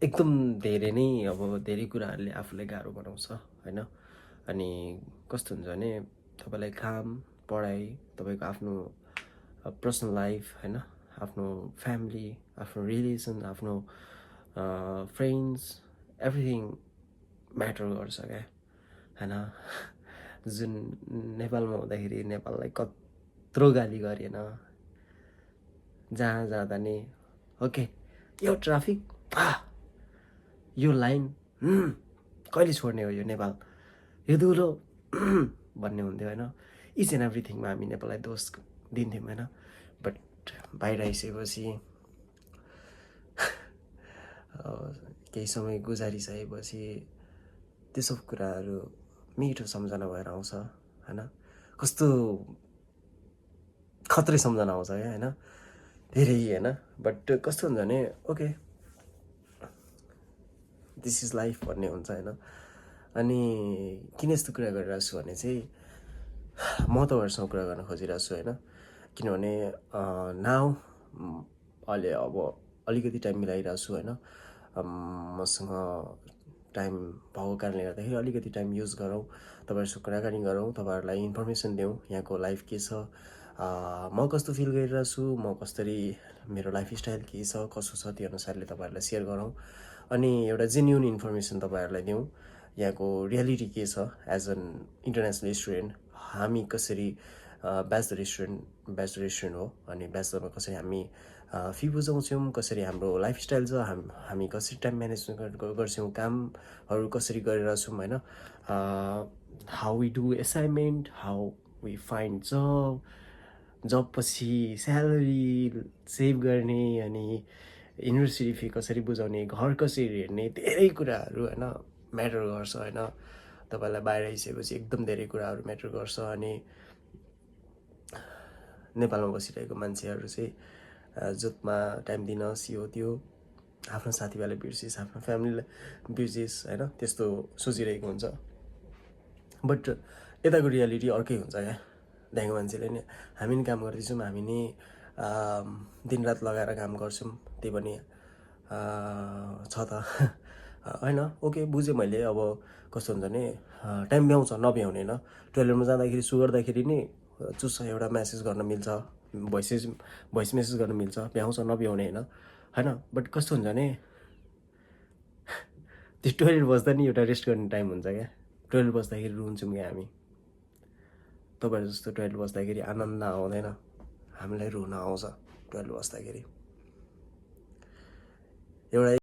एकदम धेरै नै अब धेरै कुराहरूले आफूलाई गाह्रो बनाउँछ होइन। अनि कस्तो हुन्छ भने तपाईँलाई काम, पढाइ, तपाईँको आफ्नो पर्सनल लाइफ होइन, आफ्नो फ्यामिली, आफ्नो रिलेसन, आफ्नो फ्रेन्ड्स, एभ्रिथिङ म्याटर गर्छ क्या होइन। जुन नेपालमा हुँदाखेरि नेपाललाई कत्रो गाली गरेन, जहाँ जाँदा नि ओके यो ट्राफिक, यो लाइन, कहिले छोड्ने हो यो नेपाल, यो धुलो भन्ने हुन्थ्यो होइन। इच एन्ड एभ्रिथिङमा हामी नेपाललाई दोष दिन्थ्यौँ होइन। बट बाहिर आइसकेपछि केही समय गुजारिसकेपछि त्यो सब कुराहरू मिठो सम्झना भएर आउँछ होइन। कस्तो खत्रै सम्झना आउँछ क्या होइन, धेरै होइन। बट कस्तो हुन्छ भने ओके दिस इज लाइफ भन्ने हुन्छ होइन। अनि किन यस्तो कुरा गरिरहेको छु भने चाहिँ म तपाईँहरूसँग कुरा गर्न खोजिरहेको छु होइन। किनभने नाउ अहिले अब अलिकति टाइम मिलाइरहेको छु होइन। मसँग टाइम भएको कारणले गर्दाखेरि अलिकति टाइम युज गरौँ, तपाईँहरूसँग कुराकानी गरौँ, तपाईँहरूलाई इन्फर्मेसन दिउँ यहाँको लाइफ के छ, म कस्तो फिल गरिरहेको छु, म कसरी, मेरो लाइफस्टाइल के छ कसो छ, त्यो अनुसारले तपाईँहरूलाई सेयर गरौँ। अनि एउटा जेन्युन इन्फर्मेसन तपाईँहरूलाई दिउँ यहाँको रियालिटी के छ। एज एन इन्टरनेसनल स्टुडेन्ट हामी कसरी ब्याचलर स्टुडेन्ट हो, अनि ब्याचलरमा कसरी हामी फी बुझाउँछौँ, कसरी हाम्रो लाइफस्टाइल छ, हामी कसरी टाइम म्यानेजमेन्ट गर्छौँ, कामहरू कसरी गरिरहेछौँ होइन। How we do assignment, how we find job पछि स्यालेरी सेभ गर्ने, अनि युनिभर्सिटी फी कसरी बुझाउने, घर कसरी हेर्ने, धेरै कुराहरू होइन म्याटर गर्छ होइन। तपाईँलाई बाहिर आइसकेपछि एकदम धेरै कुराहरू म्याटर गर्छ। अनि नेपालमा बसिरहेको मान्छेहरू चाहिँ जोतमा टाइम दिनस्, यो त्यो, आफ्नो साथीभाइलाई बिर्सिस्, आफ्नो फ्यामिलीलाई बिर्सिस् होइन, त्यस्तो सोचिरहेको हुन्छ। बट यताको रियालिटी अर्कै हुन्छ क्या। त्यहाँको मान्छेले नि हामी नि काम गर्दैछौँ, हामी नि दिनरात लगाएर काम गर्छौँ, त्यही पनि छ त होइन। ओके बुझेँ मैले। अब कस्तो हुन्छ भने टाइम भ्याउँछ, नभ्याउने होइन। टोइलेटमा जाँदाखेरि सुगर्दाखेरि नि चुस्स एउटा म्यासेज गर्न मिल्छ, भोइस मेसेज गर्न मिल्छ, भ्याउँछ, नभ्याउने होइन। बट कस्तो हुन्छ भने त्यो टोइलेट बस्दा नि एउटा रेस्ट गर्ने टाइम हुन्छ क्या। टोइलेट बस्दाखेरि रुन्छौँ क्या हामी। तपाईँहरू जस्तो टोइलेट बस्दाखेरि आनन्द आउँदैन, हामीलाई रुन आउँछ टोइलेट बस्दाखेरि। एउटा